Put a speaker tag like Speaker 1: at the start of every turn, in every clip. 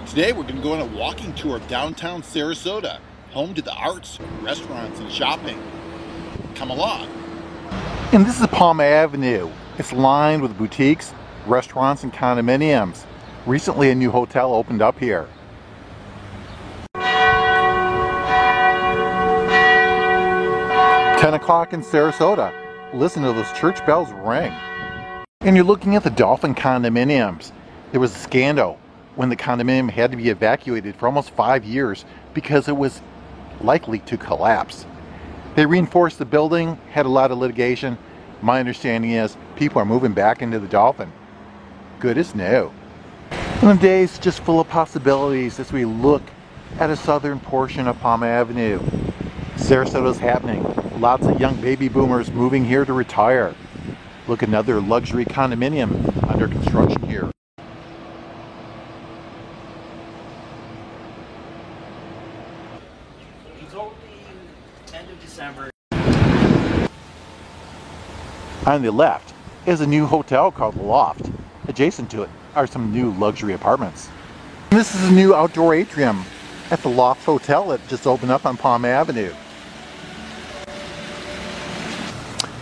Speaker 1: Today we're going to go on a walking tour of downtown Sarasota, home to the arts, restaurants, and shopping. Come along. And this is Palm Avenue. It's lined with boutiques, restaurants, and condominiums. Recently a new hotel opened up here. "10 o'clock in Sarasota. Listen to those church bells ring." And you're looking at the Dolphin condominiums. There was a scandal when the condominium had to be evacuated for almost 5 years because it was likely to collapse. They reinforced the building, had a lot of litigation. My understanding is people are moving back into the Dolphin. Good as new. And the day's just full of possibilities as we look at a southern portion of Palm Avenue. Sarasota's happening. Lots of young baby boomers moving here to retire. Look, another luxury condominium under construction here.
Speaker 2: It's only end of December.
Speaker 1: On the left is a new hotel called Loft. Adjacent to it are some new luxury apartments. And this is a new outdoor atrium at the Loft Hotel that just opened up on Palm Avenue.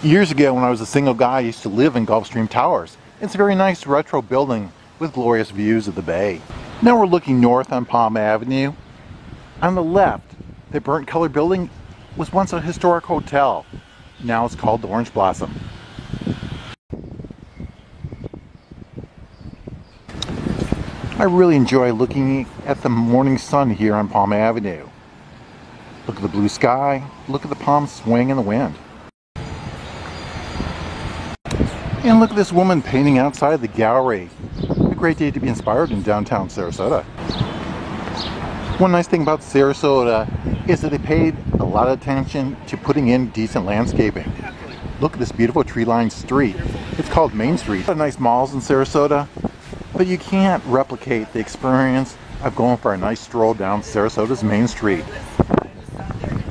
Speaker 1: Years ago when I was a single guy, I used to live in Gulfstream Towers. It's a very nice retro building with glorious views of the bay. Now we're looking north on Palm Avenue. On the left, the burnt color building was once a historic hotel. Now it's called the Orange Blossom. I really enjoy looking at the morning sun here on Palm Avenue. Look at the blue sky, look at the palms swaying in the wind. And look at this woman painting outside the gallery. A great day to be inspired in downtown Sarasota. One nice thing about Sarasota is that they paid a lot of attention to putting in decent landscaping. Look at this beautiful tree-lined street. It's called Main Street. Nice malls in Sarasota, but you can't replicate the experience of going for a nice stroll down Sarasota's Main Street.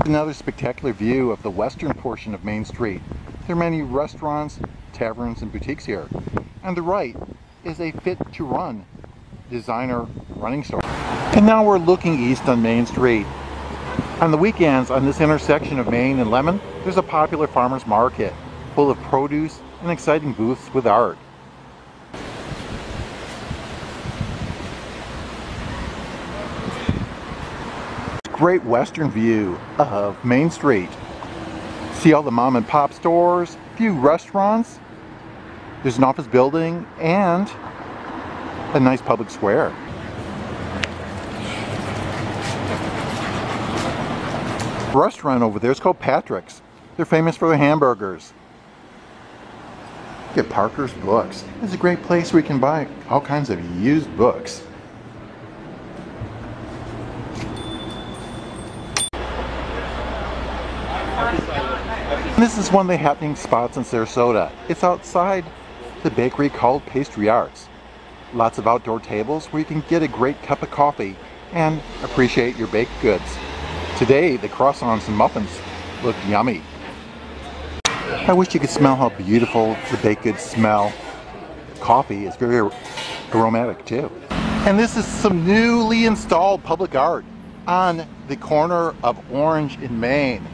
Speaker 1: Another spectacular view of the western portion of Main Street. There are many restaurants, taverns, and boutiques here. On the right is a Fit to Run designer running store. And now we're looking east on Main Street. On the weekends on this intersection of Main and Lemon, there's a popular farmer's market full of produce and exciting booths with art. Great western view of Main Street. See all the mom and pop stores, few restaurants. There's an office building and a nice public square. The restaurant over there is called Patrick's. They're famous for their hamburgers. Look at Parker's Books. It's a great place where you can buy all kinds of used books. This is one of the happening spots in Sarasota. It's outside the bakery called Pastry Arts. Lots of outdoor tables where you can get a great cup of coffee and appreciate your baked goods. Today, the croissants and muffins look yummy. I wish you could smell how beautiful the baked goods smell. Coffee is very aromatic too. And this is some newly installed public art on the corner of Orange and Main.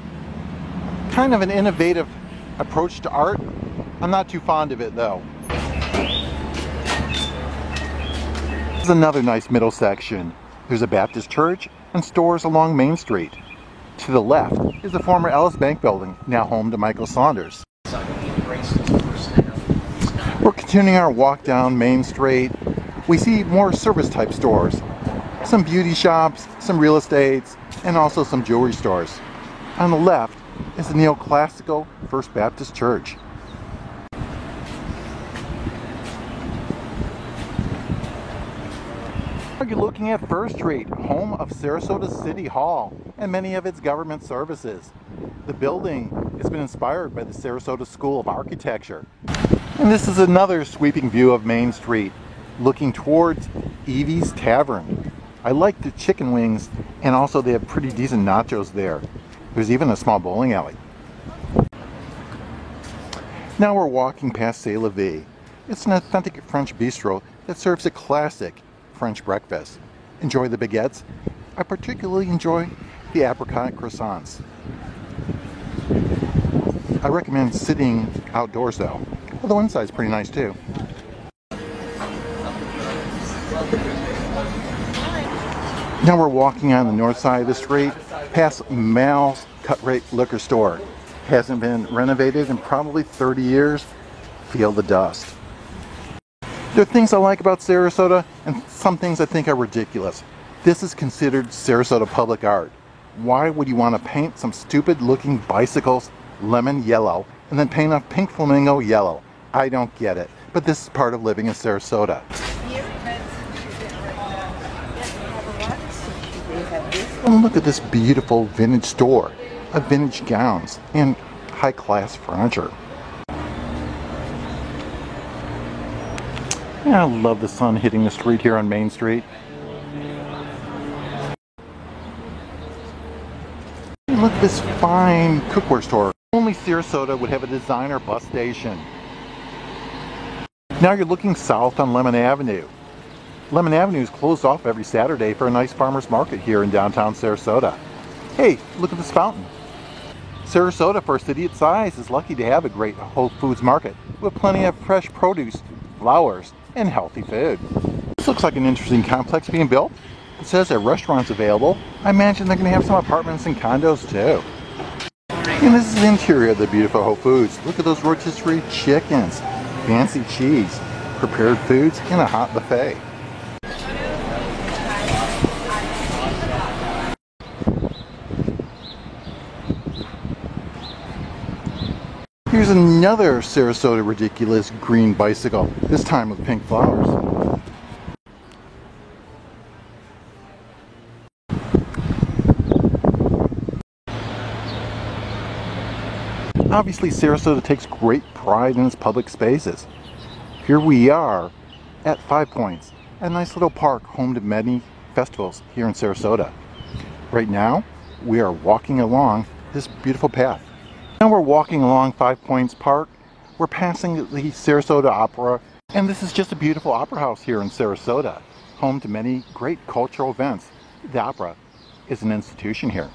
Speaker 1: Kind of an innovative approach to art. I'm not too fond of it though. This is another nice middle section. There's a Baptist church and stores along Main Street. To the left is the former Ellis Bank building, now home to Michael Saunders. We're continuing our walk down Main Street. We see more service type stores. Some beauty shops, some real estates, and also some jewelry stores. On the left is the neoclassical First Baptist Church. You're looking at First Street, home of Sarasota City Hall and many of its government services. The building has been inspired by the Sarasota School of Architecture. And this is another sweeping view of Main Street, looking towards Evie's Tavern. I like the chicken wings, and also they have pretty decent nachos there. There's even a small bowling alley. Now we're walking past C'est La Vie. It's an authentic French bistro that serves a classic French breakfast. enjoy the baguettes. I particularly enjoy the apricot croissants. I recommend sitting outdoors though, although inside's pretty nice too. Now we're walking on the north side of the street past Mal's Cut Rate Liquor Store. Hasn't been renovated in probably 30 years. Feel the dust. There are things I like about Sarasota and some things I think are ridiculous. This is considered Sarasota public art. Why would you want to paint some stupid looking bicycles lemon yellow and then paint a pink flamingo yellow? I don't get it, but this is part of living in Sarasota. And look at this beautiful vintage store of vintage gowns and high-class furniture. Yeah, I love the sun hitting the street here on Main Street. And look at this fine cookware store. Only Sarasota would have a designer bus station. Now you're looking south on Lemon Avenue. Lemon Avenue is closed off every Saturday for a nice farmer's market here in downtown Sarasota. Hey, look at this fountain. Sarasota, for a city its size, is lucky to have a great Whole Foods market with plenty of fresh produce, flowers, and healthy food. This looks like an interesting complex being built. It says there are restaurants available. I imagine they're going to have some apartments and condos too. And this is the interior of the beautiful Whole Foods. Look at those rotisserie chickens, fancy cheese, prepared foods, and a hot buffet. Here's another Sarasota ridiculous green bicycle, this time with pink flowers. Obviously, Sarasota takes great pride in its public spaces. Here we are at 5 Points, a nice little park home to many festivals here in Sarasota. Right now, we are walking along this beautiful path. Now we're walking along 5 Points Park. We're passing the Sarasota Opera, and this is just a beautiful opera house here in Sarasota, home to many great cultural events. The opera is an institution here.